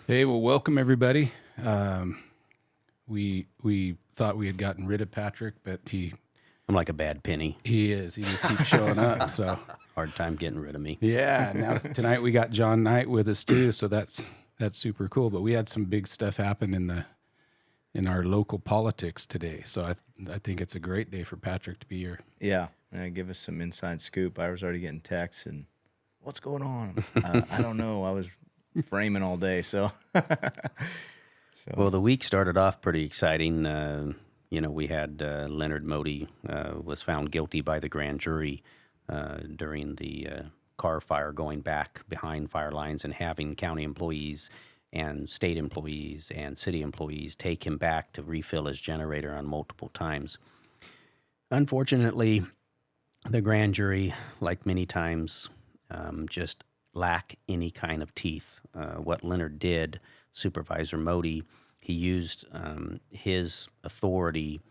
Hey, well, welcome everybody. We thought we had gotten rid of Patrick, but I'm like a bad penny. he is. He just keeps showing up. So Hard time getting rid of me. yeah, now tonight we got John Knight with us too. So that's super cool. But we had some big stuff happen in our local politics today. So I think it's a great day for Patrick to be here. Yeah, give us some inside scoop. I was already getting texts and what's going on? I don't know. I was framing all day, so. Well, the week started off pretty exciting. We had Leonard Modi was found guilty by the grand jury during the car fire, going back behind fire lines and having county employees and state employees and city employees take him back to refill his generator on multiple times. Unfortunately, the grand jury, like many times, just lack any kind of teeth. What Leonard did, Supervisor Modi, he used his authority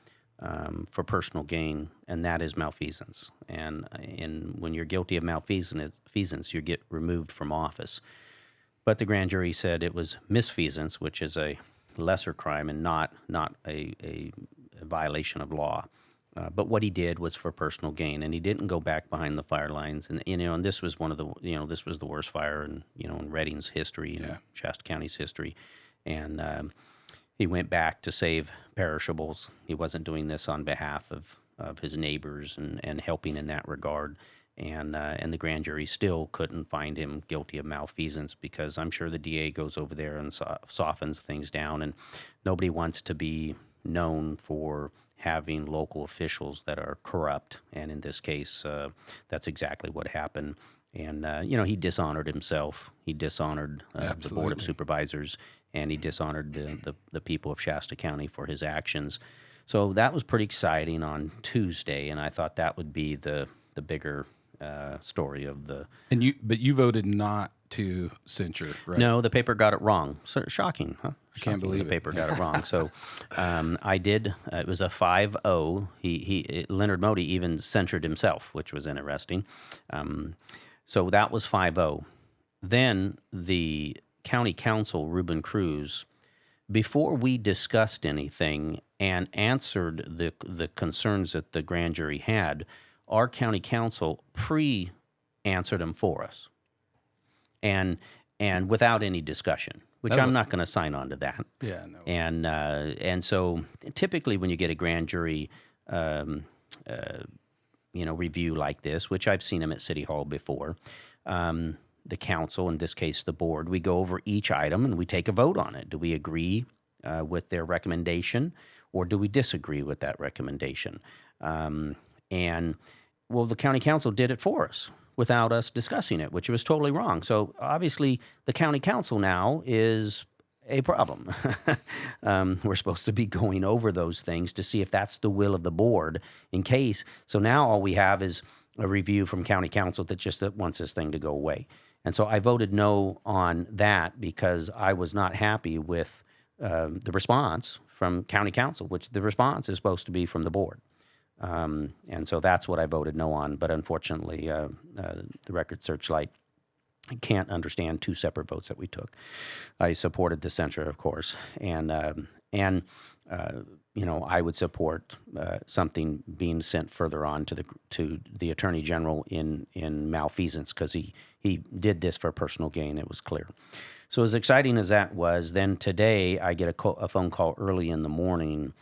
for personal gain, and that is malfeasance. And when you're guilty of malfeasance, you get removed from office. But the grand jury said it was misfeasance, which is a lesser crime and not a violation of law. But what he did was for personal gain, and he didn't go back behind the fire lines. And this was this was the worst fire in Redding's history, Shasta County's history. And he went back to save perishables. He wasn't doing this on behalf of his neighbors and helping in that regard. And the grand jury still couldn't find him guilty of malfeasance, because I'm sure the DA goes over there and softens things down, and nobody wants to be known for having local officials that are corrupt. And in this case, that's exactly what happened. And, he dishonored himself. He dishonored the Board of Supervisors, and he dishonored the people of Shasta County for his actions. So that was pretty exciting on Tuesday, and I thought that would be the bigger story of the... But you voted not to censure, right? No, the paper got it wrong. So, shocking, huh? I can't believe the paper got it wrong. So I did. It was a 5-0. Leonard Modi even censured himself, which was interesting. So that was 5-0. Then the county council, Ruben Cruz, before we discussed anything and answered the concerns that the grand jury had, our county council answered them for us, and without any discussion, which I'm not going to sign on to that. Yeah, no. And so typically when you get a grand jury, review like this, which I've seen them at City Hall before, the council, in this case the board, we go over each item and we take a vote on it. Do we agree with their recommendation, or do we disagree with that recommendation? The county council did it for us without us discussing it, which was totally wrong. So obviously the county council now is a problem. We're supposed to be going over those things to see if that's the will of the board in case. So now all we have is a review from county council that wants this thing to go away. And so I voted no on that because I was not happy with the response from county council, which the response is supposed to be from the board. And so that's what I voted no on. But unfortunately, the Record Searchlight can't understand two separate votes that we took. I supported the censure, of course, and I would support something being sent further on to the Attorney General in malfeasance, because he did this for personal gain. It was clear. So as exciting as that was, then today I get a phone call early in the morning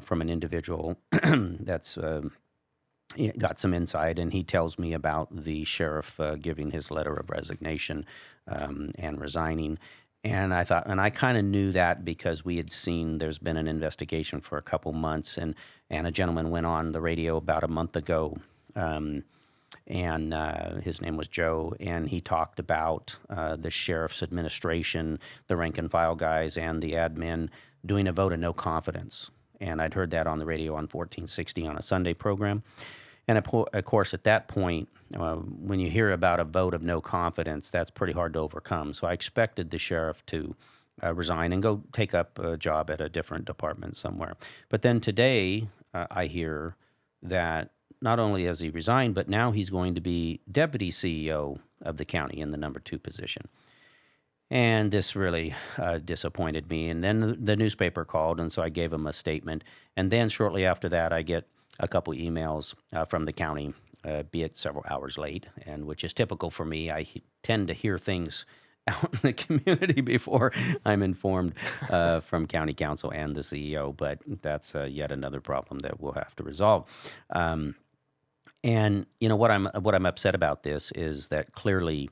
from an individual that's got some insight, and he tells me about the sheriff giving his letter of resignation and resigning. And I thought, and I kind of knew that because we had seen there's been an investigation for a couple months, and a gentleman went on the radio about a month ago, and his name was Joe, and he talked about the sheriff's administration, the rank and file guys, and the admin doing a vote of no confidence. And I'd heard that on the radio on 1460 on a Sunday program. And of course, at that point, when you hear about a vote of no confidence, that's pretty hard to overcome. So I expected the sheriff to resign and go take up a job at a different department somewhere. But then today, I hear that not only has he resigned, but now he's going to be deputy CEO of the county in the number 2 position. And this really disappointed me. And then the newspaper called, and so I gave them a statement. And then shortly after that, I get a couple emails from the county, be it several hours late, and which is typical for me. I tend to hear things out in the community before I'm informed from county council and the CEO. But that's yet another problem that we'll have to resolve. And you know what I'm upset about this is that clearly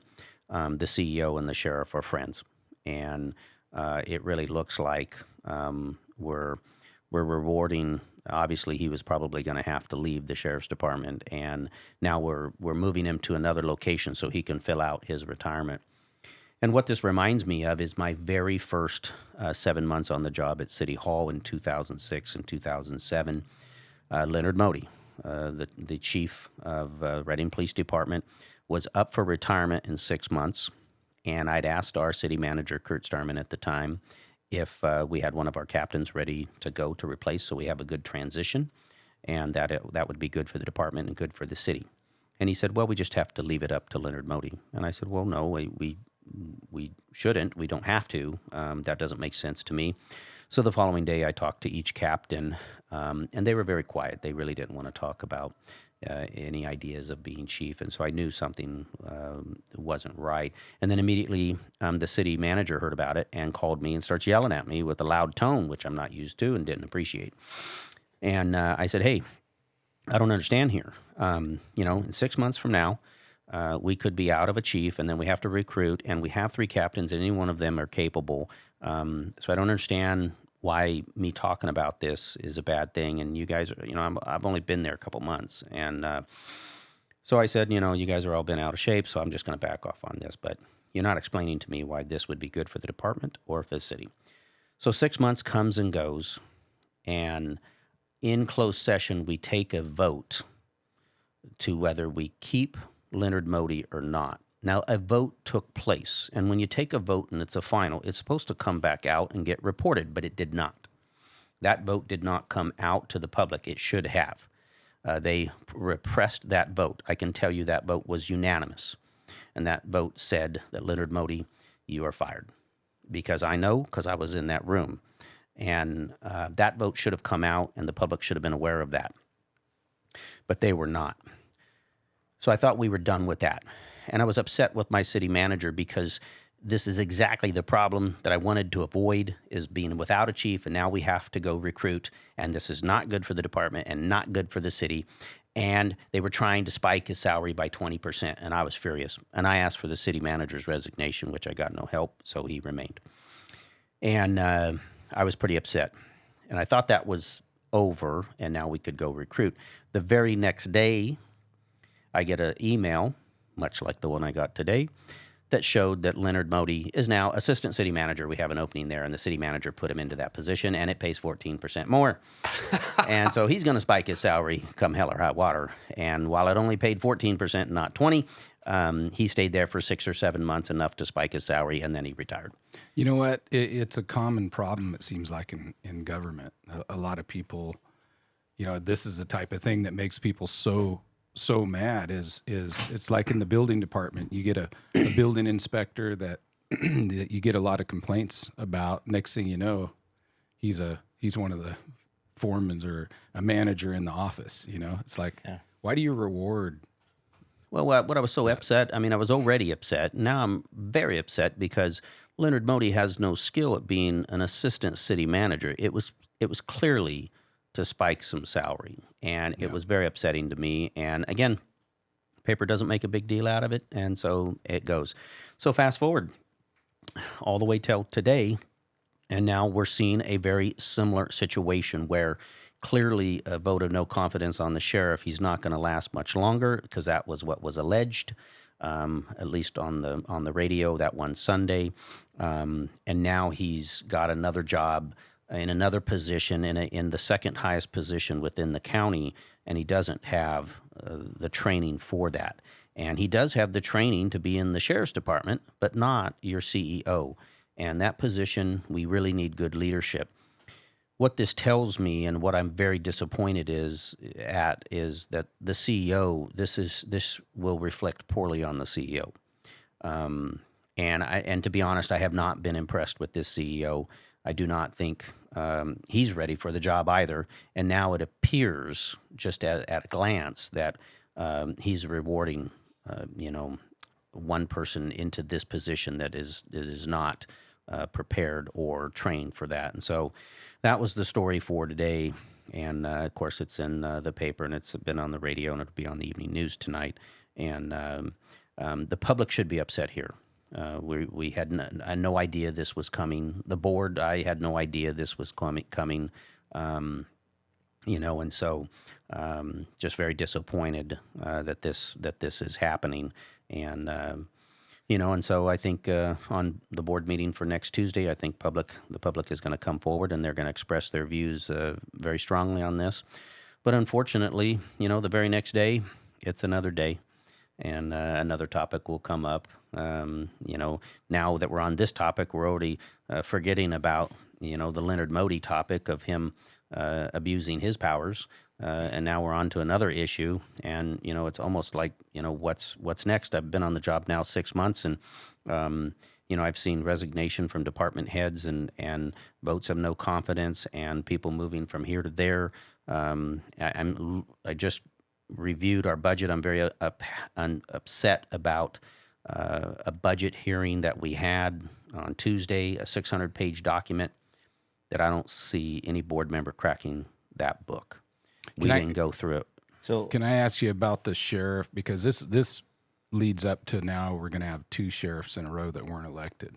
the CEO and the sheriff are friends, and it really looks like we're rewarding. Obviously, he was probably going to have to leave the sheriff's department, and now we're moving him to another location so he can fill out his retirement. And what this reminds me of is my very first 7 months on the job at City Hall in 2006 and 2007. Leonard Modi, the chief of Reading Police Department, was up for retirement in 6 months, and I'd asked our city manager, Kurt Starman, at the time, if we had one of our captains ready to go to replace, so we have a good transition, and that would be good for the department and good for the city. And he said, well, we just have to leave it up to Leonard Modi. And I said, well, no, we shouldn't. We don't have to. That doesn't make sense to me. So the following day, I talked to each captain, and they were very quiet. They really didn't want to talk about any ideas of being chief, and so I knew something wasn't right. And then immediately the city manager heard about it and called me and starts yelling at me with a loud tone, which I'm not used to and didn't appreciate. And I said, hey, I don't understand here. In 6 months from now, we could be out of a chief, and then we have to recruit, and we have 3 captains, and any one of them are capable. So I don't understand why me talking about this is a bad thing. And you guys, I've only been there a couple months. And so I said, you guys are all been out of shape, so I'm just going to back off on this. But you're not explaining to me why this would be good for the department or for the city. So 6 months comes and goes, and in closed session, we take a vote to whether we keep Leonard Modi or not. Now, a vote took place, and when you take a vote and it's a final, it's supposed to come back out and get reported, but it did not. That vote did not come out to the public. It should have. They repressed that vote. I can tell you that vote was unanimous, and that vote said that Leonard Modi, you are fired. Because I was in that room, and that vote should have come out, and the public should have been aware of that. But they were not. So I thought we were done with that. And I was upset with my city manager because this is exactly the problem that I wanted to avoid, is being without a chief, and now we have to go recruit, and this is not good for the department and not good for the city. And they were trying to spike his salary by 20%, and I was furious. And I asked for the city manager's resignation, which I got no help, so he remained. And I was pretty upset. And I thought that was over, and now we could go recruit. The very next day, I get an email, much like the one I got today, that showed that Leonard Modi is now assistant city manager. We have an opening there, and the city manager put him into that position, and it pays 14% more. And so he's going to spike his salary come hell or high water. And while it only paid 14%, not 20%, he stayed there for 6 or 7 months, enough to spike his salary, and then he retired. You know what? It's a common problem, it seems like, in government. A lot of people, this is the type of thing that makes people so mad is it's like in the building department. You get a building inspector that you get a lot of complaints about. Next thing you know, he's one of the foremen or a manager in the office. It's like, why do you reward? Well, what I was so upset, I was already upset. Now I'm very upset because Leonard Modi has no skill at being an assistant city manager. It was clearly to spike some salary, and it was very upsetting to me. And again, paper doesn't make a big deal out of it, and so it goes. So fast forward all the way till today, and now we're seeing a very similar situation where clearly a vote of no confidence on the sheriff. He's not going to last much longer because that was what was alleged, at least on the radio that one Sunday. And now he's got another job in another position, in the second highest position within the county, and he doesn't have the training for that. And he does have the training to be in the sheriff's department, but not your CEO. And that position, we really need good leadership. What this tells me, and what I'm very disappointed is that the CEO, this will reflect poorly on the CEO. And to be honest, I have not been impressed with this CEO. I do not think he's ready for the job either. And now it appears, just at a glance, that he's rewarding, one person into this position that is not prepared or trained for that. And so that was the story for today. And of course, it's in the paper, and it's been on the radio, and it'll be on the evening news tonight. And the public should be upset here. We had no idea this was coming. The board, I had no idea this was coming. And so just very disappointed that this is happening. And and so I think on the board meeting for next Tuesday, I think the public is going to come forward, and they're going to express their views very strongly on this. But unfortunately, the very next day, it's another day, and another topic will come up. Now that we're on this topic, we're already forgetting about the Leonard Modi topic of him abusing his powers. And now we're on to another issue, and it's almost like what's next. I've been on the job now 6 months, and I've seen resignation from department heads and votes of no confidence, and people moving from here to there. I just reviewed our budget. I'm very upset about a budget hearing that we had on Tuesday, a 600-page document that I don't see any board member cracking that book. We didn't go through it. So can I ask you about the sheriff? Because this leads up to now we're going to have 2 sheriffs in a row that weren't elected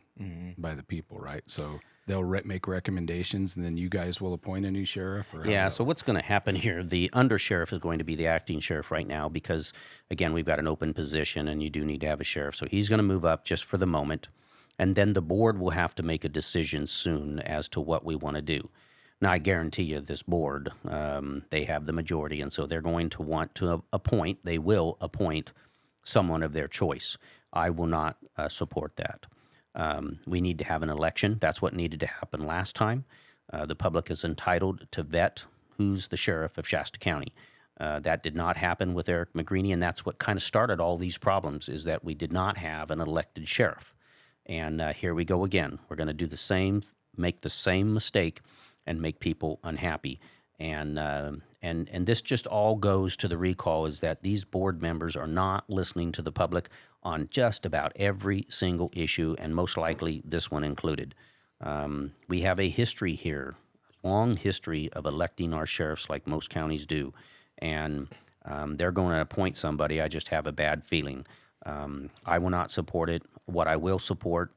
by the people, right? So they'll make recommendations, and then you guys will appoint a new sheriff? Or so what's going to happen here, the undersheriff is going to be the acting sheriff right now because, again, we've got an open position, and you do need to have a sheriff. So he's going to move up just for the moment, and then the board will have to make a decision soon as to what we want to do. Now, I guarantee you this board, they have the majority, and so they're going to want to they will appoint someone of their choice. I will not support that. We need to have an election. That's what needed to happen last time. The public is entitled to vet who's the sheriff of Shasta County. That did not happen with Eric McGreeny, and that's what kind of started all these problems, is that we did not have an elected sheriff. And here we go again. We're going to do the same, make the same mistake, and make people unhappy. And this just all goes to the recall, is that these board members are not listening to the public on just about every single issue, and most likely this one included. We have a history here, a long history of electing our sheriffs like most counties do, and they're going to appoint somebody. I just have a bad feeling. I will not support it. What I will support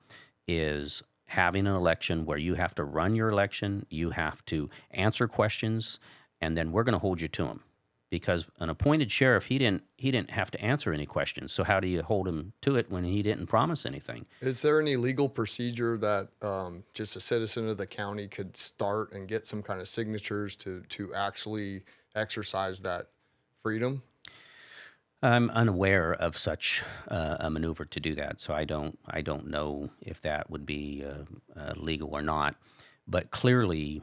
is having an election where you have to run your election, you have to answer questions, and then we're going to hold you to them. Because an appointed sheriff, he didn't have to answer any questions. So how do you hold him to it when he didn't promise anything? Is there any legal procedure that just a citizen of the county could start and get some kind of signatures to actually exercise that freedom? I'm unaware of such a maneuver to do that, so I don't know if that would be legal or not. But clearly,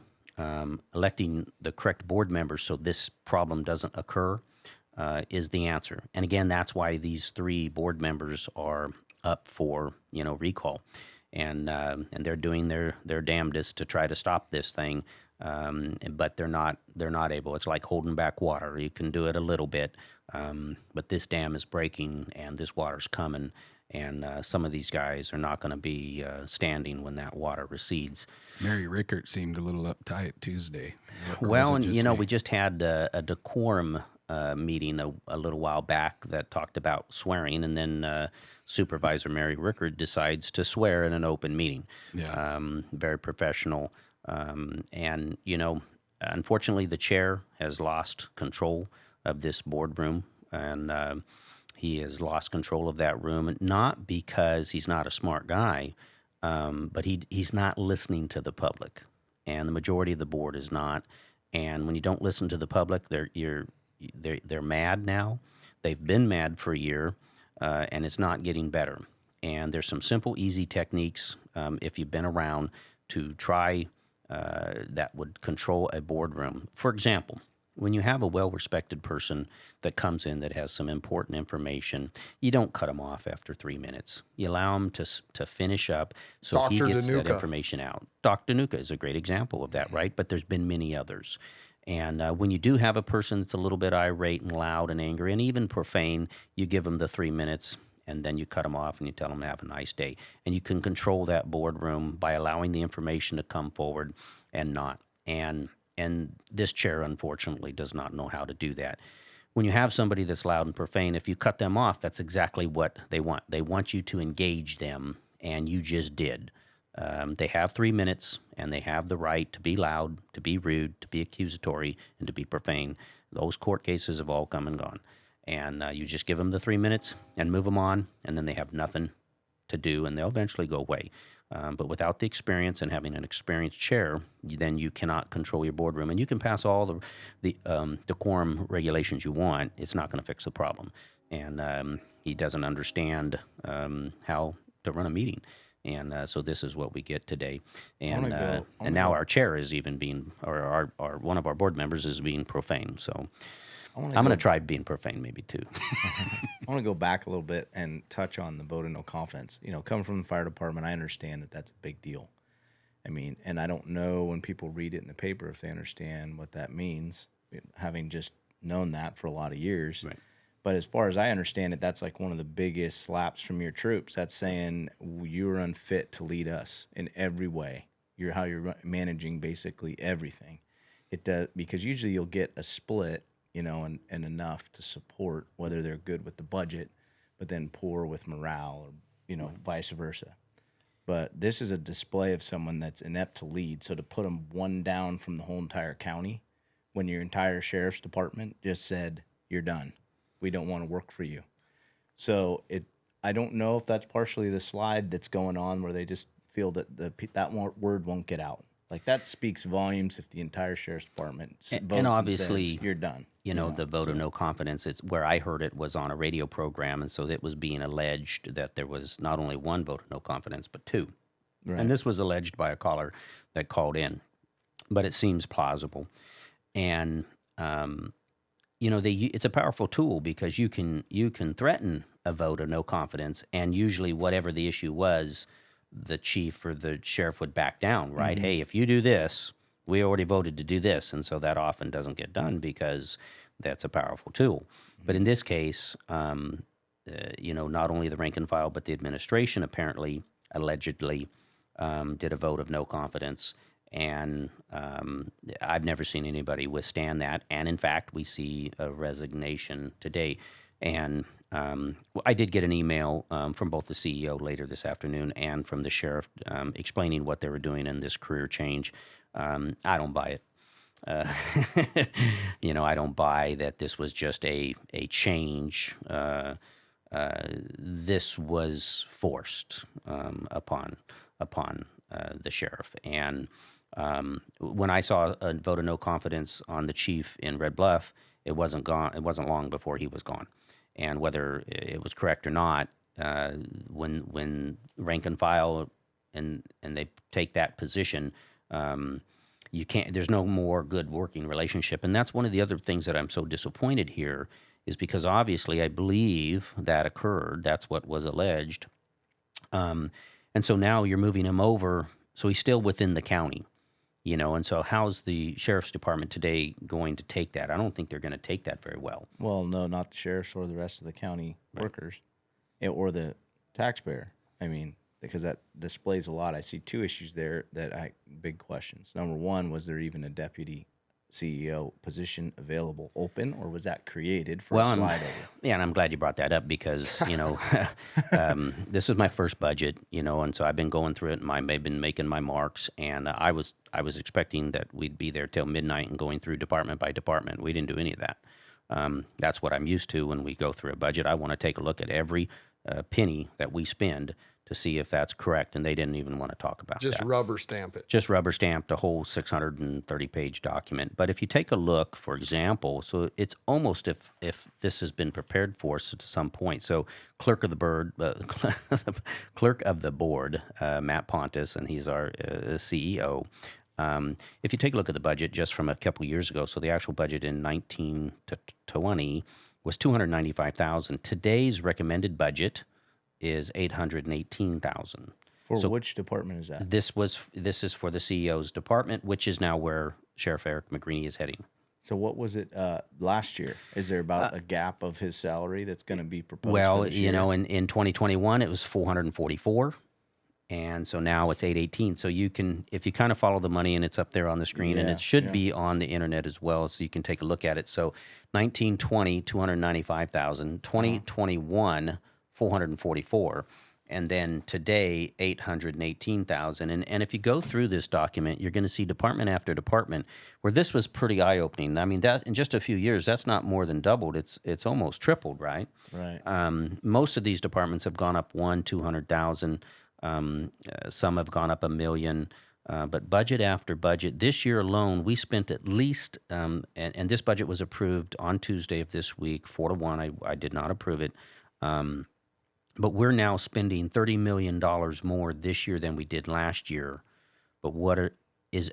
electing the correct board members so this problem doesn't occur is the answer. And again, that's why these 3 board members are up for recall, and they're doing their damnedest to try to stop this thing. But they're not able. It's like holding back water. You can do it a little bit, but this dam is breaking and this water's coming, and some of these guys are not going to be standing when that water recedes. Mary Rickert seemed a little uptight Tuesday. Well, and we just had a decorum meeting a little while back that talked about swearing, and then Supervisor Mary Rickert decides to swear in an open meeting. Yeah. Very professional. And unfortunately, the chair has lost control of this boardroom, and he has lost control of that room, not because he's not a smart guy, but he's not listening to the public, and the majority of the board is not. And when you don't listen to the public, they're mad now. They've been mad for a year, and it's not getting better. And there's some simple, easy techniques if you've been around to try that would control a boardroom. For example, when you have a well-respected person that comes in that has some important information, you don't cut them off after 3 minutes. You allow him to finish up so he Dr. gets that Danuka. information out. Dr. Danuka is a great example of that, right? But there's been many others. And when you do have a person that's a little bit irate and loud and angry and even profane, you give them the 3 minutes and then you cut them off and you tell them to have a nice day. And you can control that boardroom by allowing the information to come forward and not. And this chair, unfortunately, does not know how to do that. When you have somebody that's loud and profane, if you cut them off, that's exactly what they want. They want you to engage them, and you just did. They have 3 minutes, and they have the right to be loud, to be rude, to be accusatory, and to be profane. Those court cases have all come and gone. And you just give them the 3 minutes and move them on, and then they have nothing to do, and they'll eventually go away. But without the experience and having an experienced chair, then you cannot control your boardroom. And you can pass all the decorum regulations you want. It's not going to fix the problem. And he doesn't understand how to run a meeting. And so this is what we get today. And now our chair is even being, or our one of our board members is being profane. So I'm going to try being profane maybe too. I want to go back a little bit and touch on the vote of no confidence. You know, coming from the fire department, I understand that that's a big deal. I mean, and I don't know when people read it in the paper if they understand what that means, having just known that for a lot of years. Right. But as far as I understand it, that's like one of the biggest slaps from your troops. That's saying you're unfit to lead us in every way. How you're managing basically everything. It does, because usually you'll get a split, you know, and enough to support whether they're good with the budget, but then poor with morale, or, you know, vice versa. But this is a display of someone that's inept to lead. So to put them one down from the whole entire county, when your entire sheriff's department just said, you're done. We don't want to work for you. So I don't know if that's partially the slide that's going on where they just feel that that word won't get out. Like, that speaks volumes if the entire sheriff's department votes and obviously, says, you're done. You know, the vote of no confidence, it's where I heard it was on a radio program, and so it was being alleged that there was not only one vote of no confidence, but two. Right. And this was alleged by a caller that called in, but it seems plausible. And, you know, it's a powerful tool because you can threaten a vote of no confidence, and usually whatever the issue was, the chief or the sheriff would back down, right? Mm-hmm. Hey, if you do this, we already voted to do this, and so that often doesn't get done because that's a powerful tool. Mm-hmm. But in this case, you know, not only the rank and file, but the administration apparently, allegedly, did a vote of no confidence, and I've never seen anybody withstand that. And in fact, we see a resignation today. And I did get an email from both the CEO later this afternoon and from the sheriff explaining what they were doing in this career change. I don't buy it. You know, I don't buy that this was just a change. This was forced upon the sheriff. And when I saw a vote of no confidence on the chief in Red Bluff, it wasn't long before he was gone. And whether it was correct or not, when rank and file and they take that position, you can't. There's no more good working relationship, and that's one of the other things that I'm so disappointed here is because obviously I believe that occurred. That's what was alleged, and so now you're moving him over, so he's still within the county. You know, and so how's the sheriff's department today going to take that? I don't think they're going to take that very well. Well, no, not the sheriffs or the rest of the county workers, or the taxpayer. I mean, because that displays a lot. I see two issues there big questions. Number one, was there even a deputy CEO position available open, or was that created for a slide over? Yeah, and I'm glad you brought that up because, you know, this is my first budget, you know, and so I've been going through it and I've been making my marks, and I was expecting that we'd be there till midnight and going through department by department. We didn't do any of that. That's what I'm used to when we go through a budget. I want to take a look at every penny that we spend to see if that's correct, and they didn't even want to talk about that. Just rubber stamp it. Just rubber stamped a whole 630-page document. But if you take a look, for example, so it's almost if this has been prepared for us to some point. So clerk of the board, Matt Pontus, and he's our CEO. If you take a look at the budget just from a couple of years ago, so the actual budget in 19 to 20 was $295,000. Today's recommended budget is $818,000. For which department is that? This is for the CEO's department, which is now where Sheriff Eric McGreeny is heading. So what was it last year? Is there about a gap of his salary that's going to be proposed? Well, for this year? in 2021 it was 444, and so now it's 818. So you can, if you kind of follow the money, and it's up there on the screen, and it should be on the internet as well, so you can take a look at it. So 1920, 295,000, 2021, 444. And then today, 818,000. And if you go through this document, you're going to see department after department where this was pretty eye-opening. I mean, that in just a few years, that's not more than doubled. It's almost tripled, right? Right. Most of these departments have gone up 200,000. Some have gone up $1 million. But budget after budget, this year alone, we spent at least, and this budget was approved on Tuesday of this week, 4-1. I did not approve it. But we're now spending $30 million more this year than we did last year. But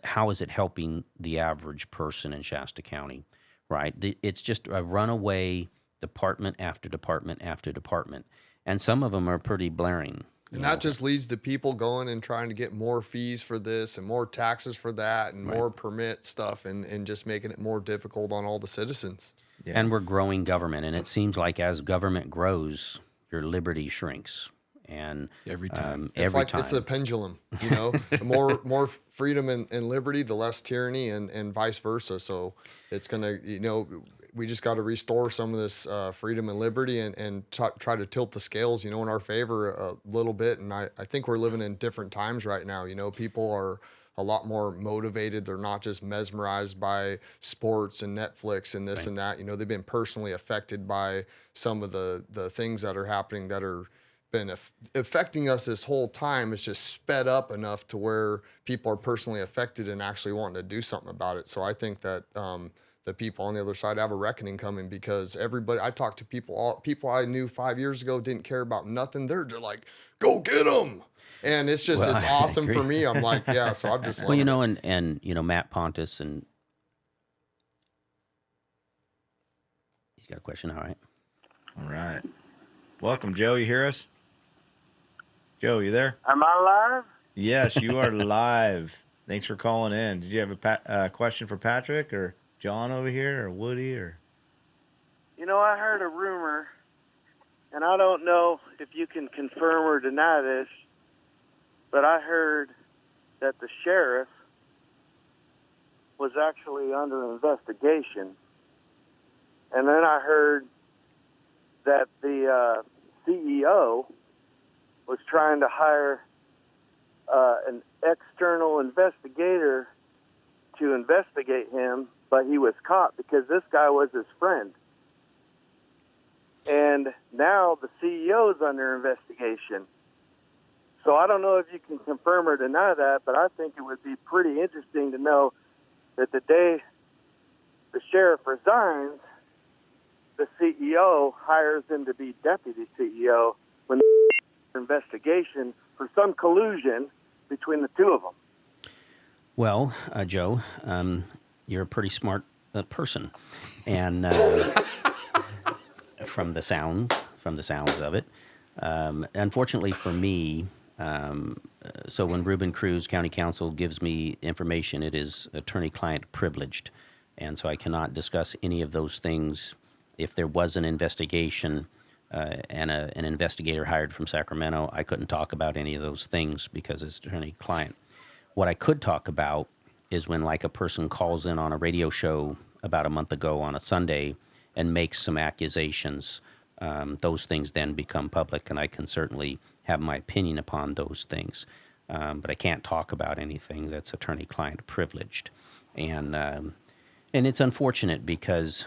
how is it helping the average person in Shasta County, right? It's just a runaway department after department after department. And some of them are pretty blaring. And that just leads to people going and trying to get more fees for this and more taxes for that and more permit stuff and just making it more difficult on all the citizens. Yeah. And we're growing government. And it seems like as government grows, your liberty shrinks, and every time it's a pendulum, the more freedom and liberty, the less tyranny, and vice versa. So it's gonna, we just got to restore some of this freedom and liberty and try to tilt the scales, in our favor a little bit. And I think we're living in different times right now. People are a lot more motivated. They're not just mesmerized by sports and Netflix and this and that. They've been personally affected by some of the things that are happening that are been affecting us this whole time. It's just sped up enough to where people are personally affected and actually wanting to do something about it. So I think that the people on the other side have a reckoning coming, because I talked to people I knew 5 years ago didn't care about nothing. They're just like, go get them. And it's just, it's awesome for me. I'm like, yeah, so I'm just loving it. And Matt Pontus, and he's got a question. All right. Welcome, Joe. You hear us? Joe, you there? Am I live? Yes, you are live. Thanks for calling in. Did you have a question for Patrick or John over here or Woody or? I heard a rumor, and I don't know if you can confirm or deny this, but I heard that the sheriff was actually under investigation. And then I heard that the CEO was trying to hire an external investigator to investigate him, but he was caught because this guy was his friend. And now the CEO is under investigation. So I don't know if you can confirm or deny that, but I think it would be pretty interesting to know that the day the sheriff resigns, the CEO hires him to be deputy CEO when the investigation for some collusion between the two of them. Well, Joe, you're a pretty smart person, and from the sounds of it, unfortunately for me. So when Ruben Cruz County Council gives me information, it is attorney-client privileged, and so I cannot discuss any of those things. If there was an investigation and an investigator hired from Sacramento, I couldn't talk about any of those things because it's attorney-client. What I could talk about is when, like, a person calls in on a radio show about a month ago on a Sunday and makes some accusations. Those things then become public, and I can certainly have my opinion upon those things. But I can't talk about anything that's attorney-client privileged. And it's unfortunate because,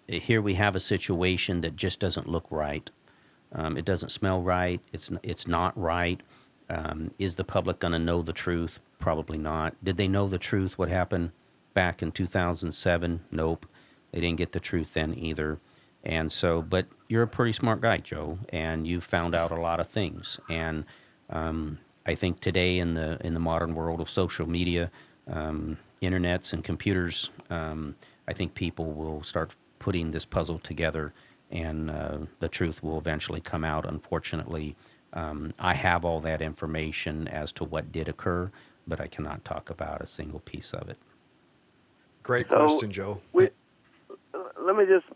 here we have a situation that just doesn't look right. It doesn't smell right. It's not right. Is the public going to know the truth? Probably not. Did they know the truth, what happened back in 2007? Nope. They didn't get the truth then either. And so, but you're a pretty smart guy, Joe, and you found out a lot of things. And I think today in the modern world of social media, internets and computers, I think people will start putting this puzzle together, and the truth will eventually come out. Unfortunately, I have all that information as to what did occur, but I cannot talk about a single piece of it. Great So question, Joe. let me just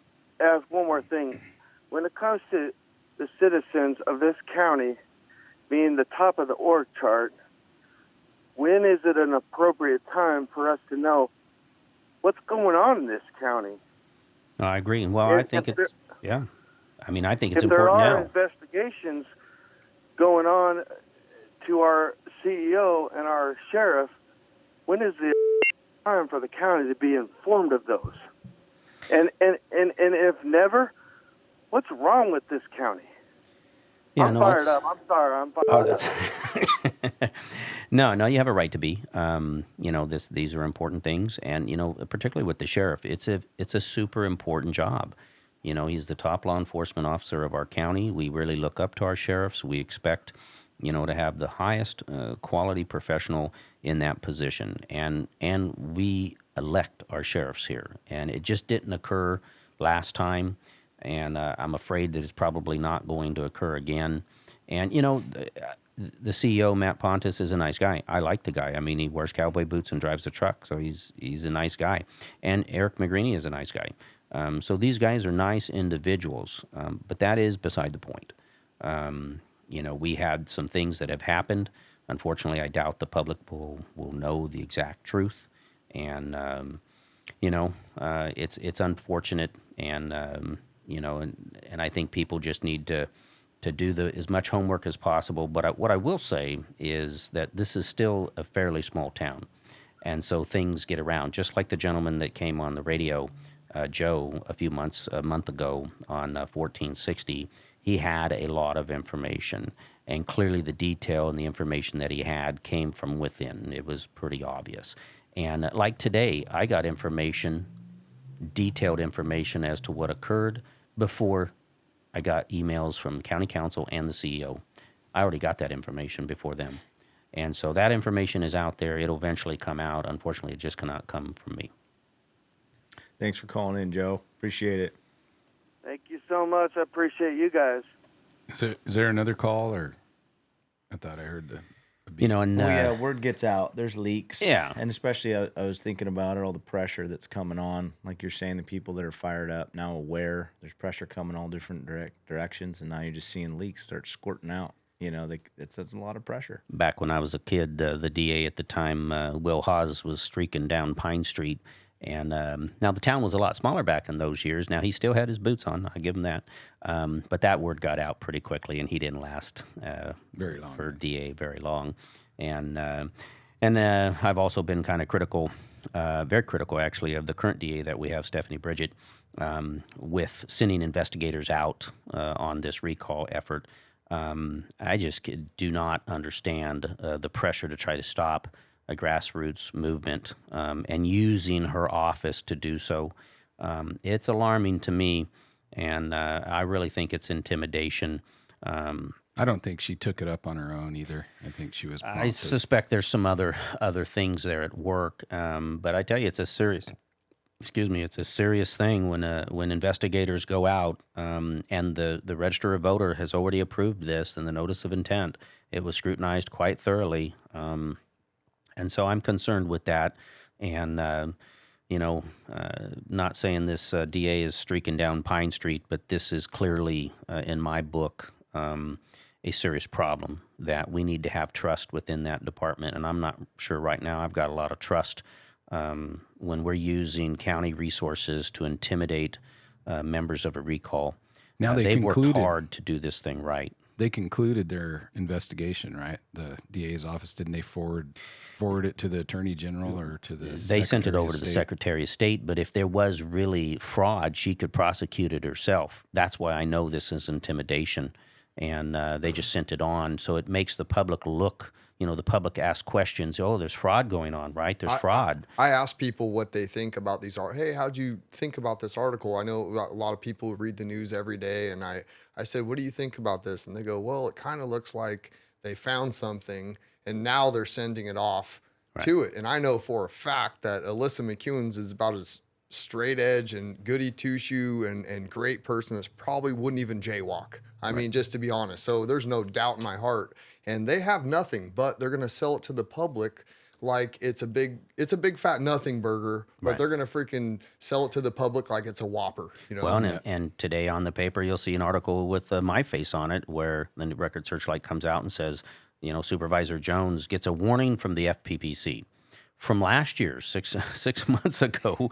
ask one more thing. When it comes to the citizens of this county being the top of the org chart, when is it an appropriate time for us to know what's going on in this county? No, I agree. Well, I think it's, yeah. I mean, I think it's important If there are now. investigations going on to our CEO and our sheriff, when is the time for the county to be informed of those? And if never, what's wrong with this county? Yeah, I'm no, fired it's- up. I'm sorry. I'm fired up. No, you have a right to be. These are important things, and particularly with the sheriff, it's a super important job. He's the top law enforcement officer of our county. We really look up to our sheriffs. We expect, to have the highest quality professional in that position, and we elect our sheriffs here, and it just didn't occur last time. And I'm afraid that it's probably not going to occur again. And, the CEO, Matt Pontus, is a nice guy. I like the guy. I mean, he wears cowboy boots and drives a truck, so he's a nice guy. And Eric McGreeny is a nice guy. So these guys are nice individuals, but that is beside the point. We had some things that have happened. Unfortunately, I doubt the public will know the exact truth. And, it's unfortunate, and and I think people just need to do as much homework as possible. But what I will say is that this is still a fairly small town, and so things get around. Just like the gentleman that came on the radio, Joe, a month ago on 1460, he had a lot of information, and clearly the detail and the information that he had came from within. It was pretty obvious. And like today, I got detailed information as to what occurred before I got emails from county council and the CEO. I already got that information before them. And so that information is out there. It'll eventually come out. Unfortunately, it just cannot come from me. Thanks for calling in, Joe. Appreciate it. Thank you so much. I appreciate you guys. Is there another call, or I thought I heard the beep. And Word gets out. There's leaks. Yeah. And especially I was thinking about it, all the pressure that's coming on. Like you're saying, the people that are fired up, now aware there's pressure coming all different directions, and now you're just seeing leaks start squirting out. It's a lot of pressure. Back when I was a kid, the DA at the time, Will Hawes, was streaking down Pine Street. And now the town was a lot smaller back in those years. Now he still had his boots on. I give him that. But that word got out pretty quickly, and he didn't last Very long. for DA very long. And I've also been kind of critical, very critical actually, of the current DA that we have, Stephanie Bridget, with sending investigators out on this recall effort. I just do not understand the pressure to try to stop a grassroots movement, and using her office to do so. It's alarming to me, and I really think it's intimidation. I don't think she took it up on her own either. I think she was prompted. I suspect there's some other things there at work, but I tell you, it's a serious thing when investigators go out, and the Register of Voter has already approved this, and the Notice of Intent. It was scrutinized quite thoroughly. And so I'm concerned with that, and not saying this DA is streaking down Pine Street, but this is clearly, in my book, a serious problem that we need to have trust within that department. And I'm not sure right now I've got a lot of trust when we're using county resources to intimidate members of a recall. Now they've worked hard to do this thing right. They concluded their investigation, right? The DA's office, didn't they forward it to the Attorney General or to the They sent it over to the State? Secretary of State, but if there was really fraud, she could prosecute it herself. That's why I know this is intimidation, and they just sent it on. So it makes the public look, the public asks questions. Oh, there's fraud going on, right? There's fraud. I ask people what they think about these. Hey, how'd you think about this article? I know a lot of people read the news every day, and I said, what do you think about this? And they go, well, it kind of looks like they found something, and now they're sending it off to it. And I know for a fact that Alyssa McEwen's is about as straight edge and goody two-shoe and great person that probably wouldn't even jaywalk. I mean, just to be honest. So there's no doubt in my heart. And they have nothing, but they're going to sell it to the public like it's a big fat nothing burger, but they're going to freaking sell it to the public like it's a Whopper, you know? Well, and today on the paper, you'll see an article with my face on it where the Record Searchlight comes out and says, you know, Supervisor Jones gets a warning from the FPPC from last year, six months ago,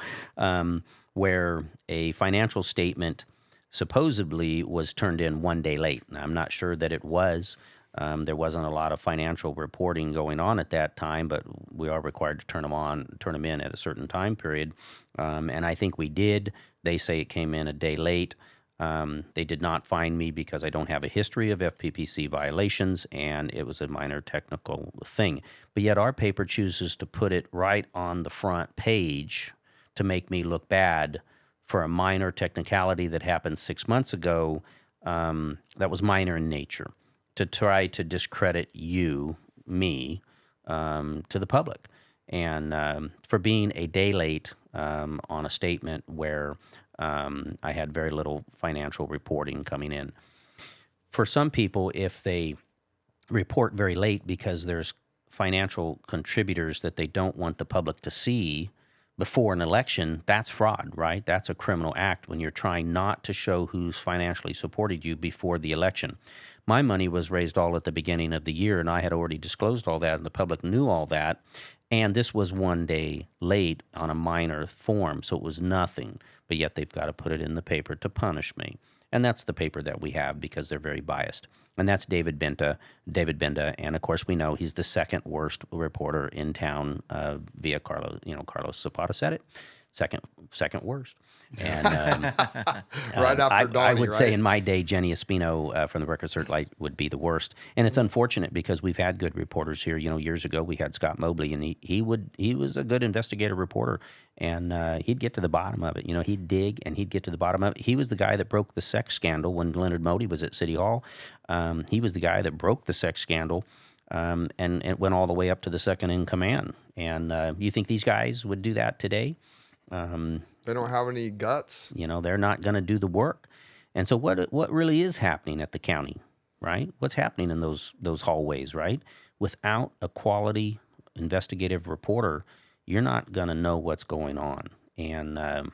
where a financial statement supposedly was turned in one day late. Now, I'm not sure that it was. There wasn't a lot of financial reporting going on at that time, but we are required to turn them in at a certain time period. And I think we did. They say it came in a day late. They did not find me because I don't have a history of FPPC violations, and it was a minor technical thing. But yet our paper chooses to put it right on the front page to make me look bad for a minor technicality that happened 6 months ago that was minor in nature, to try to discredit me, to the public. And for being a day late on a statement where I had very little financial reporting coming in. For some people, if they report very late because there's financial contributors that they don't want the public to see before an election, that's fraud, right? That's a criminal act when you're trying not to show who's financially supported you before the election. My money was raised all at the beginning of the year, and I had already disclosed all that, and the public knew all that. And this was one day late on a minor form, so it was nothing. But yet they've got to put it in the paper to punish me. And that's the paper that we have because they're very biased. And that's David Benda. And of course, we know he's the second worst reporter in town via Carlos. You know, Carlos Zapata said it. Second worst. And right after Donnie, I would say in my day, Jenny Espino from the Record Searchlight would be the worst. And it's unfortunate because we've had good reporters here. You know, years ago we had Scott Mobley, and he was a good investigative reporter, and he'd get to the bottom of it. You know, he'd dig and he'd get to the bottom of it. He was the guy that broke the sex scandal when Leonard Modi was at City Hall. He was the guy that broke the sex scandal. And it went all the way up to the second in command. And you think these guys would do that today? They don't have any guts. You know, they're not going to do the work. And so what really is happening at the county, right? What's happening in those hallways, right? Without a quality investigative reporter, you're not going to know what's going on. And,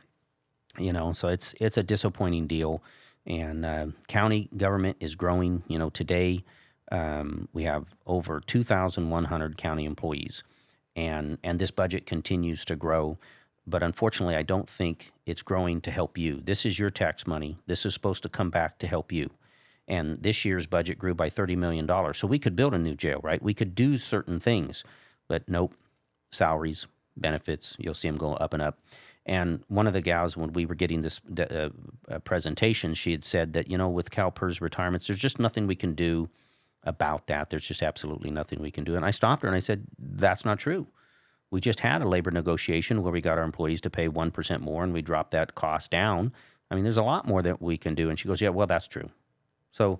you know, so it's a disappointing deal. And county government is growing. You know, today we have over 2,100 county employees. And this budget continues to grow. But unfortunately, I don't think it's growing to help you. This is your tax money. This is supposed to come back to help you. And this year's budget grew by $30 million. So we could build a new jail, right? We could do certain things. But nope, salaries, benefits, you'll see them go up and up. And one of the gals, when we were getting this presentation, she had said that, you know, with CalPERS retirements, there's just nothing we can do about that. There's just absolutely nothing we can do. And I stopped her and I said, that's not true. We just had a labor negotiation where we got our employees to pay 1% more, and we dropped that cost down. I mean, there's a lot more that we can do. And she goes, yeah, well, that's true. So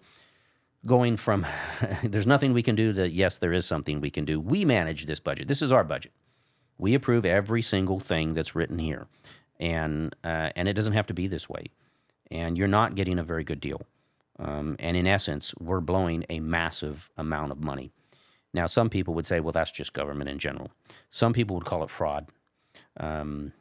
going from there's nothing we can do to yes, there is something we can do. We manage this budget. This is our budget. We approve every single thing that's written here. And it doesn't have to be this way. And you're not getting a very good deal. And in essence, we're blowing a massive amount of money. Now, some people would say, well, that's just government in general. Some people would call it fraud. And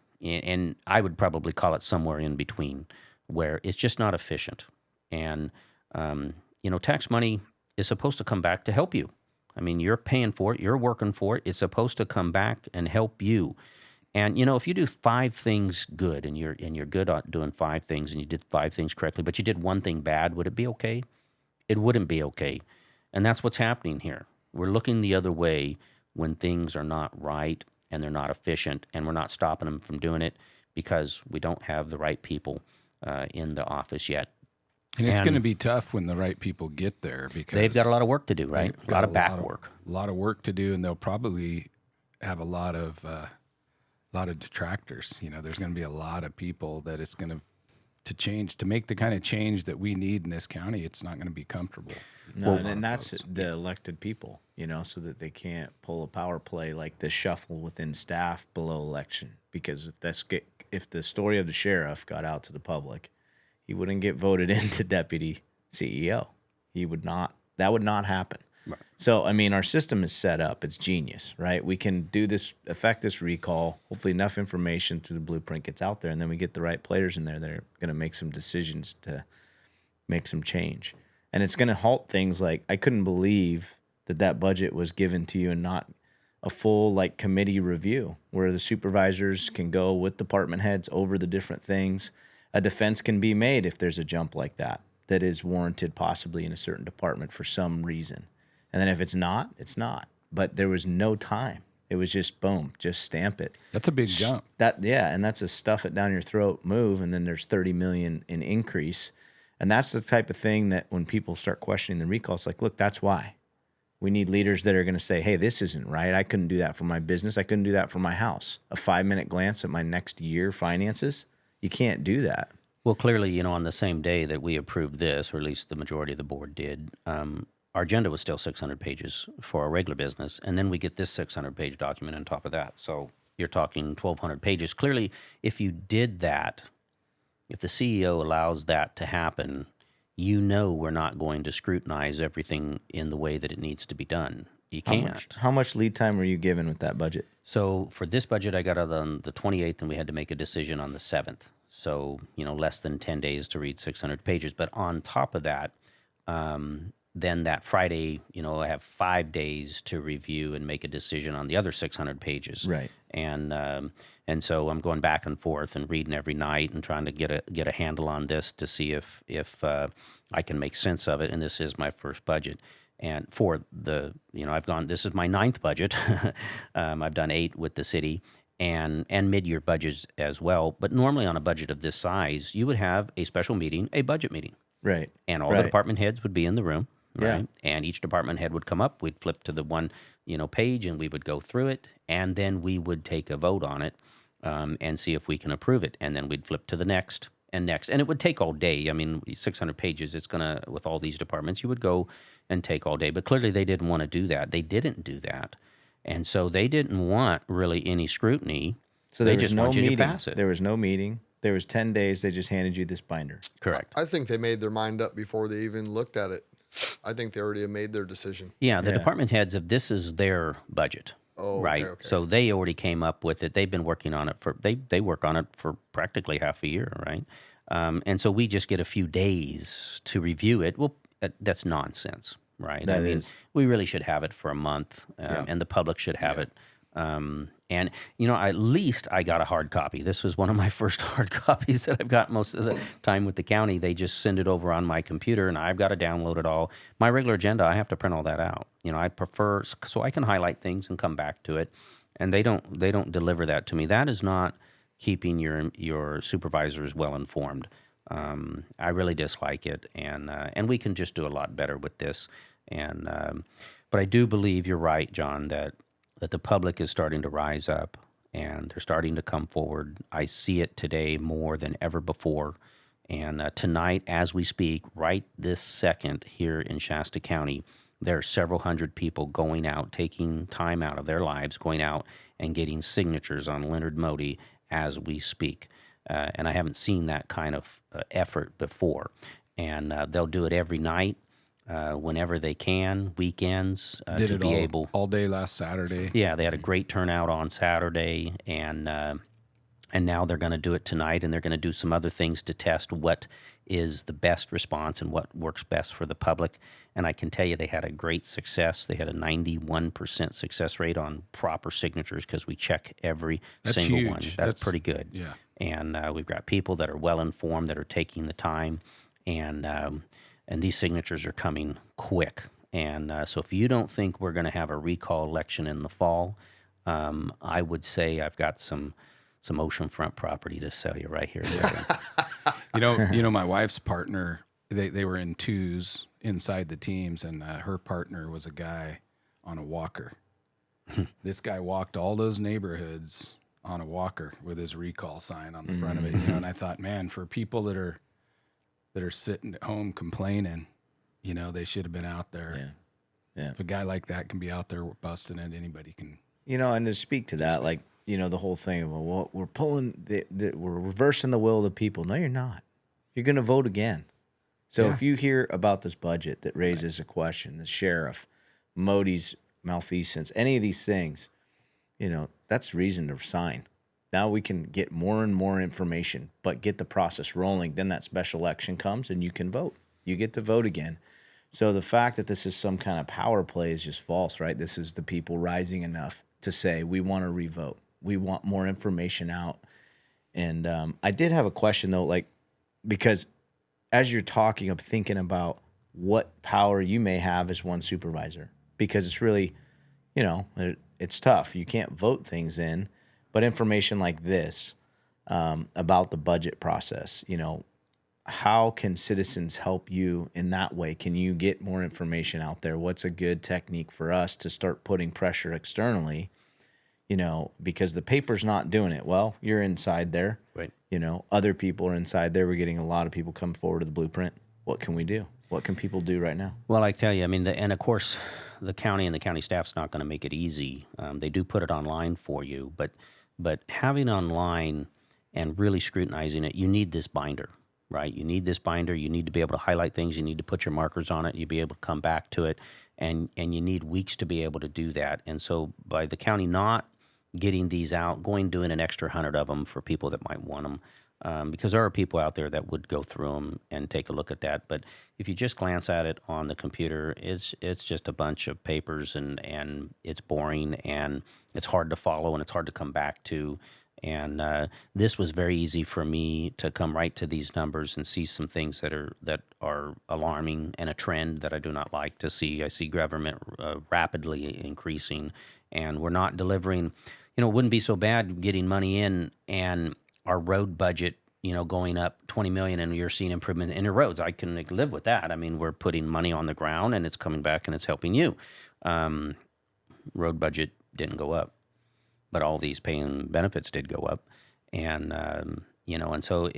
I would probably call it somewhere in between, where it's just not efficient. And, you know, tax money is supposed to come back to help you. I mean, you're paying for it. You're working for it. It's supposed to come back and help you. And, you know, if you do 5 things good and you're good at doing 5 things and you did 5 things correctly, but you did one thing bad, would it be okay? It wouldn't be okay. And that's what's happening here. We're looking the other way when things are not right and they're not efficient, and we're not stopping them from doing it because we don't have the right people in the office yet. And it's going to be tough when the right people get there because they've got a lot of work to do, right? A lot of back work. A lot of work to do, and they'll probably have a lot of detractors. You know, there's going to be a lot of people that it's going to to make the kind of change that we need in this county. It's not going to be comfortable. No, and that's the elected people, so that they can't pull a power play like the shuffle within staff below election. Because if the story of the sheriff got out to the public, he wouldn't get voted into deputy CEO. That would not happen. Right. So, our system is set up. It's genius, right? We can do this, affect this recall. Hopefully enough information through the blueprint gets out there, and then we get the right players in there that are going to make some decisions to make some change. And it's going to halt things like, I couldn't believe that budget was given to you and not a full committee review where the supervisors can go with department heads over the different things. A defense can be made if there's a jump like that is warranted possibly in a certain department for some reason. And then if it's not, it's not. But there was no time. It was just boom, just stamp it. That's a big jump. And that's a stuff it down your throat move, and then there's $30 million in increase. And that's the type of thing that when people start questioning the recall, it's like, look, that's why. We need leaders that are going to say, hey, this isn't right. I couldn't do that for my business. I couldn't do that for my house. A 5-minute glance at my next year finances, you can't do that. Well, clearly, on the same day that we approved this, or at least the majority of the board did, our agenda was still 600 pages for our regular business, and then we get this 600-page document on top of that. So you're talking 1,200 pages. Clearly, if you did that, if the CEO allows that to happen, we're not going to scrutinize everything in the way that it needs to be done. You can't. How much lead time were you given with that budget? So for this budget, I got out on the 28th, and we had to make a decision on the 7th. So, less than 10 days to read 600 pages. But on top of that, then that Friday, I have 5 days to review and make a decision on the other 600 pages. Right. And so I'm going back and forth and reading every night and trying to get a handle on this to see if I can make sense of it. And this is my first budget. And for the, this is my 9th budget. I've done 8 with the city and mid-year budgets as well. But normally on a budget of this size, you would have a special meeting, a budget meeting. Right. And all the department heads would be in the room. Right. Yeah. And each department head would come up. We'd flip to the one, page, and we would go through it. And then we would take a vote on it and see if we can approve it. And then we'd flip to the next and next. And it would take all day. 600 pages, it's going to, with all these departments, you would go and take all day. But clearly they didn't want to do that. They didn't do that. And so they didn't want really any scrutiny. So there they was just no want you meeting. to pass it. There was no meeting. There was 10 days. They just handed you this binder. Correct. I think they made their mind up before they even looked at it. I think they already made their decision. Yeah, the department heads of this is their budget. Oh, right. Okay. So they already came up with it. They've been working on it they work on it for practically half a year, right? And so we just get a few days to review it. Well, that's nonsense, right? That is. We really should have it for a month, and the public should have it. And, at least I got a hard copy. This was one of my first hard copies that I've got most of the time with the county. They just send it over on my computer, and I've got to download it all. My regular agenda, I have to print all that out. I prefer, so I can highlight things and come back to it, and they don't deliver that to me. That is not keeping your supervisors well informed. I really dislike it, and we can just do a lot better with this. But I do believe you're right, John, that the public is starting to rise up and they're starting to come forward. I see it today more than ever before. And tonight, as we speak, right this second here in Shasta County, there are several hundred people going out, taking time out of their lives, going out and getting signatures on Leonard Modi as we speak. And I haven't seen that kind of effort before. And they'll do it every night. Whenever they can, weekends, Did to it be able. all day last Saturday. Yeah, they had a great turnout on Saturday, and now they're going to do it tonight, and they're going to do some other things to test what is the best response and what works best for the public. And I can tell you they had a great success. They had a 91% success rate on proper signatures because we check every single huge. one. That's pretty good. Yeah. And we've got people that are well informed, that are taking the time, and these signatures are coming quick. And so if you don't think we're going to have a recall election in the fall, I would say I've got some oceanfront property to sell you right here. My wife's partner, they were in twos inside the teams, and her partner was a guy on a walker. This guy walked all those neighborhoods on a walker with his recall sign on the front of it, you know. And I thought, man, for people that are sitting at home complaining, you know, they should have been out there. Yeah. If a guy like that can be out there busting it, anybody can. You know, and to speak to that, like, you know, the whole thing of, well, we're pulling, we're reversing the will of the people. No, you're not. You're going to vote again. So if you hear about this budget that raises a question, the sheriff, Modi's malfeasance, any of these things, you know, that's reason to sign. Now we can get more and more information, but get the process rolling. Then that special election comes and you can vote. You get to vote again. So the fact that this is some kind of power play is just false, right? This is the people rising enough to say, we want to revote. We want more information out. And I did have a question, though, like, because as you're talking, I'm thinking about what power you may have as one supervisor, because it's really, you know, it's tough. You can't vote things in, but information like this about the budget process, you know, how can citizens help you in that way? Can you get more information out there? What's a good technique for us to start putting pressure externally? You know, because the paper's not doing it. Well, you're inside there. Right. You know, other people are inside there. We're getting a lot of people come forward to the blueprint. What can we do? What can people do right now? Well, I tell you, I mean, and of course, the county and the county staff's not going to make it easy. They do put it online for you, but having it online and really scrutinizing it, you need this binder, right? You need this binder. You need to be able to highlight things. You need to put your markers on it. You be able to come back to it, and you need weeks to be able to do that. And so, by the county not getting these out, doing an extra 100 of them for people that might want them, because there are people out there that would go through them and take a look at that. But if you just glance at it on the computer, it's just a bunch of papers, and it's boring, and it's hard to follow, and it's hard to come back to. And this was very easy for me to come right to these numbers and see some things that are alarming, and a trend that I do not like to see. I see government rapidly increasing, and we're not delivering. You know, it wouldn't be so bad getting money in and our road budget, you know, going up 20 million, and you're seeing improvement in your roads. I can live with that. I mean, we're putting money on the ground, and it's coming back, and it's helping you. Road budget didn't go up, but all these pay and benefits did go up, and you know, and so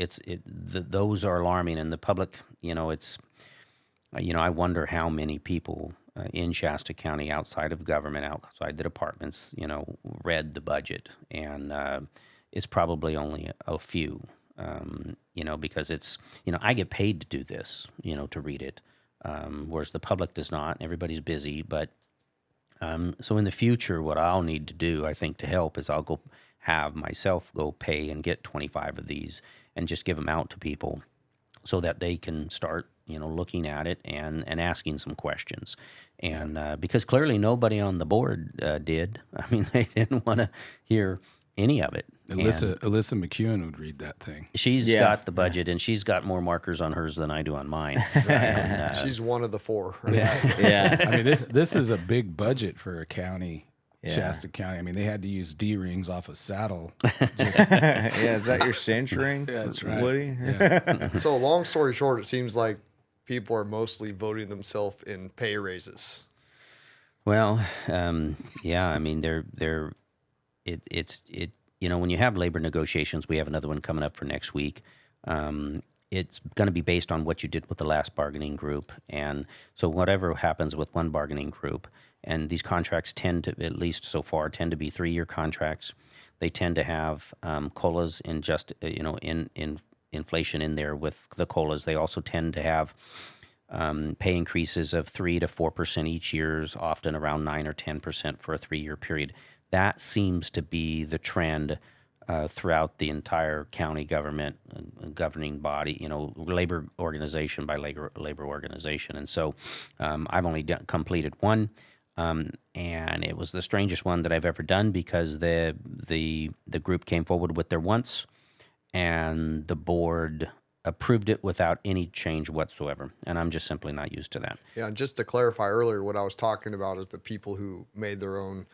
those are alarming. And the public, you know, I wonder how many people in Shasta County, outside of government, outside the departments, you know, read the budget, and it's probably only a few, you know, because it's, you know, I get paid to do this, you know, to read it, whereas the public does not. Everybody's busy, but so in the future, what I'll need to do, I think, to help is I'll go have myself go pay and get 25 of these and just give them out to people so that they can start, you know, looking at it and asking some questions. And because clearly nobody on the board did. I mean, they didn't want to hear any of it. Alyssa McEwen would read that thing. She's got the budget, and she's got more markers on hers than I do on mine. And, She's one of the four. Right? Yeah. I mean, this is a big budget for a county, Shasta County. I mean, they had to use D-rings off a saddle. Yeah, is that your cinch ring? Yeah, that's right. Woody? Yeah. So long story short, it seems like people are mostly voting themselves in pay raises. Well, yeah, I mean, it's you know, when you have labor negotiations, we have another one coming up for next week. It's going to be based on what you did with the last bargaining group. And so whatever happens with one bargaining group, and these contracts tend to, at least so far, tend to be 3-year contracts. They tend to have COLAs in just, you know, in inflation in there with the COLAs. They also tend to have pay increases of 3 to 4% each year, often around 9 or 10% for a 3-year period. That seems to be the trend throughout the entire county government, governing body, you know, labor organization by labor organization. And so I've only completed one, and it was the strangest one that I've ever done, because the group came forward with their wants, and the board approved it without any change whatsoever. And I'm just simply not used to that. Yeah, and just to clarify earlier, what I was talking about is the people who made their own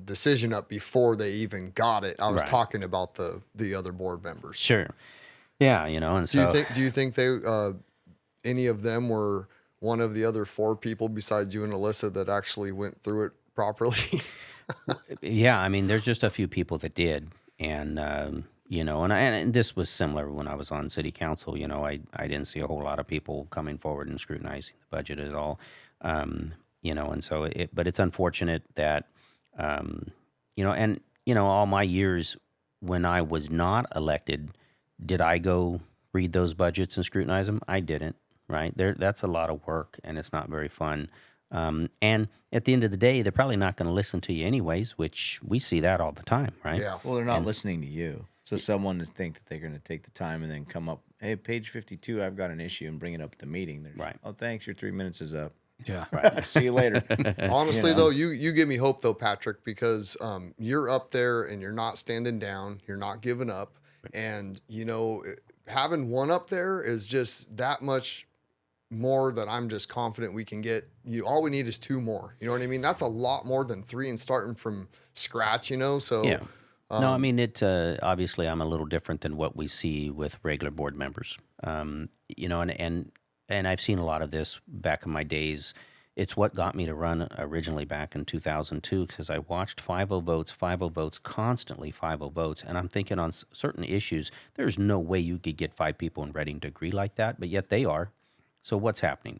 decision up before they even got it. I was talking about the other board members. Sure. Yeah, you know, and Do so... you think they any of them were one of the other 4 people besides you and Alyssa that actually went through it properly? Yeah, I mean, there's just a few people that did. And and this was similar when I was on city council. I didn't see a whole lot of people coming forward and scrutinizing the budget at all. And so but it's unfortunate that, all my years when I was not elected, did I go read those budgets and scrutinize them? I didn't, right? That's a lot of work, and it's not very fun. And at the end of the day, they're probably not going to listen to you anyways, which we see that all the time, right? Yeah. Well, they're not listening to you. So someone to think that they're going to take the time and then come up, hey, page 52, I've got an issue, and bring it up at the meeting. They're Right. Oh, thanks, your 3 minutes is up. Yeah. See you later. Honestly, though, you give me hope, though, Patrick, because you're up there and you're not standing down. You're not giving up. And, having one up there is just that much more that I'm just confident we can get. All we need is 2 more. You know what I mean? That's a lot more than 3 and starting from scratch, So, Yeah. No, I mean, obviously I'm a little different than what we see with regular board members. And I've seen a lot of this back in my days. It's what got me to run originally back in 2002, because I watched 5-0 votes, constantly 5-0 votes. And I'm thinking on certain issues, there's no way you could get 5 people in Reading to agree like that, but yet they are. So what's happening?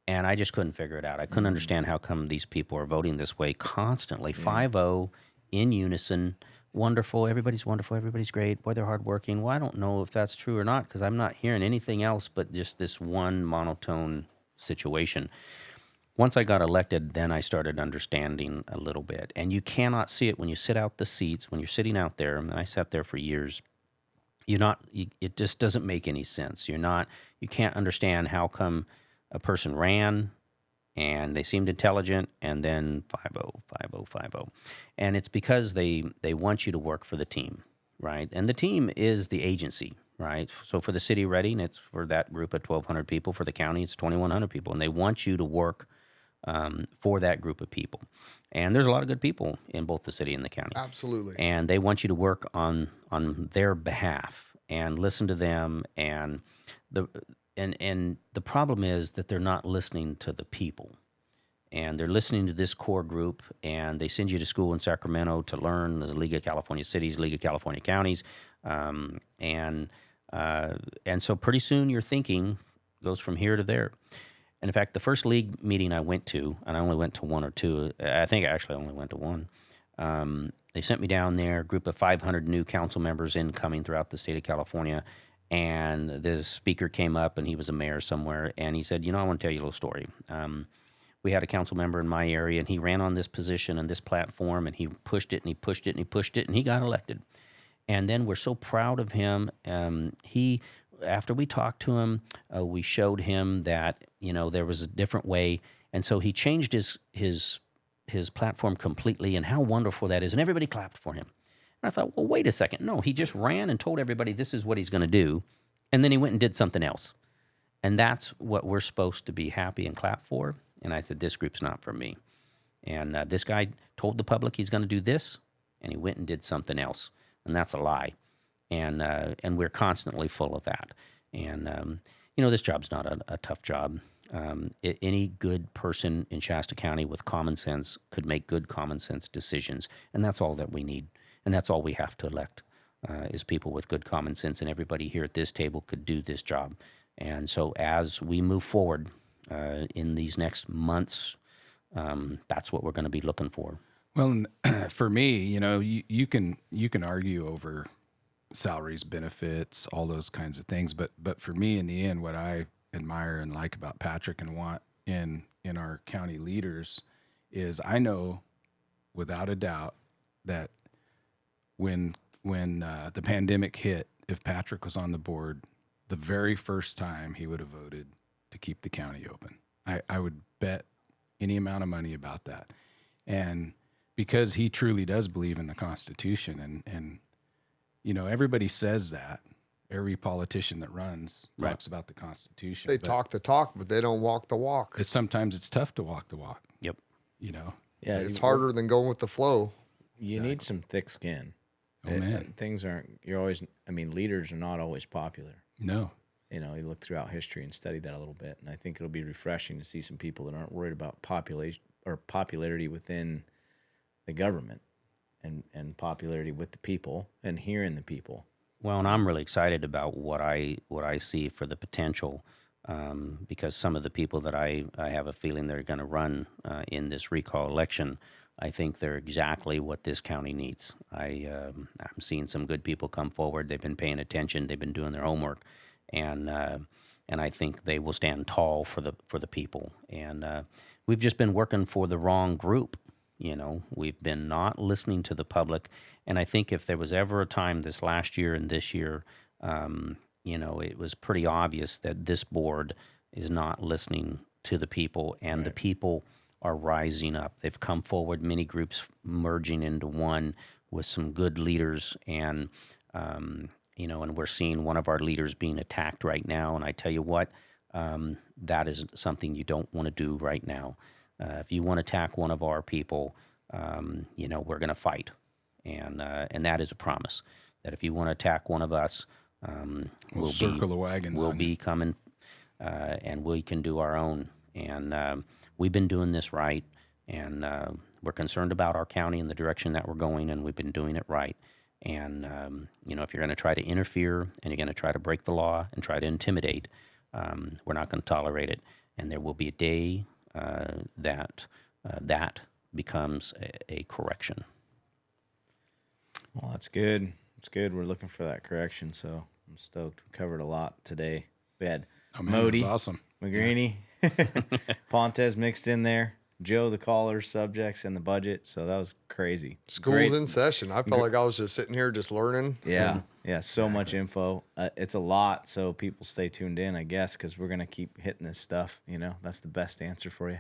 And I just couldn't figure it out. I couldn't understand how come these people are voting this way constantly. 5-0 in unison. Wonderful. Everybody's wonderful. Everybody's great. Boy, they're hardworking. Well, I don't know if that's true or not, because I'm not hearing anything else but just this one monotone situation. Once I got elected, then I started understanding a little bit. And you cannot see it when you sit out the seats, when you're sitting out there. And I sat there for years. It just doesn't make any sense. You can't understand how come a person ran and they seemed intelligent, and then 5-0, 5-0, 5-0. And it's because they want you to work for the team, right? And the team is the agency, right? So for the city of Reading, it's for that group of 1,200 people. For the county, it's 2,100 people. And they want you to work for that group of people. And there's a lot of good people in both the city and the county. Absolutely. And they want you to work on their behalf and listen to them. And the problem is that they're not listening to the people. And they're listening to this core group, and they send you to school in Sacramento to learn the League of California Cities, League of California Counties. And so pretty soon your thinking goes from here to there. And in fact, the first league meeting I went to, and I only went to 1 or 2, I think I actually only went to 1. They sent me down there, a group of 500 new council members incoming throughout the state of California. And the speaker came up, and he was a mayor somewhere, and he said, I want to tell you a little story. We had a council member in my area, and he ran on this position and this platform, and he pushed it, and he pushed it, and he pushed it, and he got elected. And then we're so proud of him. After we talked to him, we showed him that, there was a different way. And so he changed his platform completely, and how wonderful that is. And everybody clapped for him. And I thought, well, wait a second. No, he just ran and told everybody this is what he's going to do. And then he went and did something else. And that's what we're supposed to be happy and clap for. And I said, this group's not for me. And this guy told the public he's going to do this, and he went and did something else. And that's a lie. And we're constantly full of that. And, this job's not a tough job. Any good person in Shasta County with common sense could make good common sense decisions. And that's all that we need. And that's all we have to elect is people with good common sense. And everybody here at this table could do this job. And so as we move forward in these next months, that's what we're going to be looking for. Well, for me, you can argue over salaries, benefits, all those kinds of things. But for me, in the end, what I admire and like about Patrick and want in our county leaders is I know without a doubt that when the pandemic hit, if Patrick was on the board, the very first time he would have voted to keep the county open. I would bet any amount of money about that. And because he truly does believe in the Constitution and everybody says that. Every politician that runs talks about the Constitution. They talk the talk, but they don't walk the walk. Sometimes it's tough to walk the walk. Yep. Yeah, it's harder than going with the flow. You need some thick skin. Oh, man. Things aren't, leaders are not always popular. No. You look throughout history and study that a little bit. And I think it'll be refreshing to see some people that aren't worried about population or popularity within the government. and popularity with the people and hearing the people. Well, and I'm really excited about what I see for the potential, because some of the people that I have a feeling they're going to run in this recall election, I think they're exactly what this county needs. I'm seeing some good people come forward. They've been paying attention. They've been doing their homework, and I think they will stand tall for the people. And we've just been working for the wrong group. We've been not listening to the public. And I think if there was ever a time this last year and this year, it was pretty obvious that this board is not listening to the people, and the people are rising up. They've come forward, many groups merging into one with some good leaders, and and we're seeing one of our leaders being attacked right now. And I tell you what, that is something you don't want to do right now. If you want to attack one of our people, we're going to fight, and that is a promise that if you want to attack one of us, we'll circle the wagons. We'll be coming, and we can do our own. And we've been doing this right, and we're concerned about our county and the direction that we're going, and we've been doing it right. And if you're going to try to interfere and you're going to try to break the law and try to intimidate, we're not going to tolerate it. And there will be a day that becomes a correction. Well, that's good. It's good. We're looking for that correction, so I'm stoked. We covered a lot today. We had Modi, it was awesome. McGreeny, Pontes mixed in there, Joe, the caller, subjects, and the budget. So that was crazy. School's in session. I felt like I was just sitting here just learning. Yeah. Yeah. So much info. It's a lot. So people stay tuned in, I guess, because we're going to keep hitting this stuff. That's the best answer for you.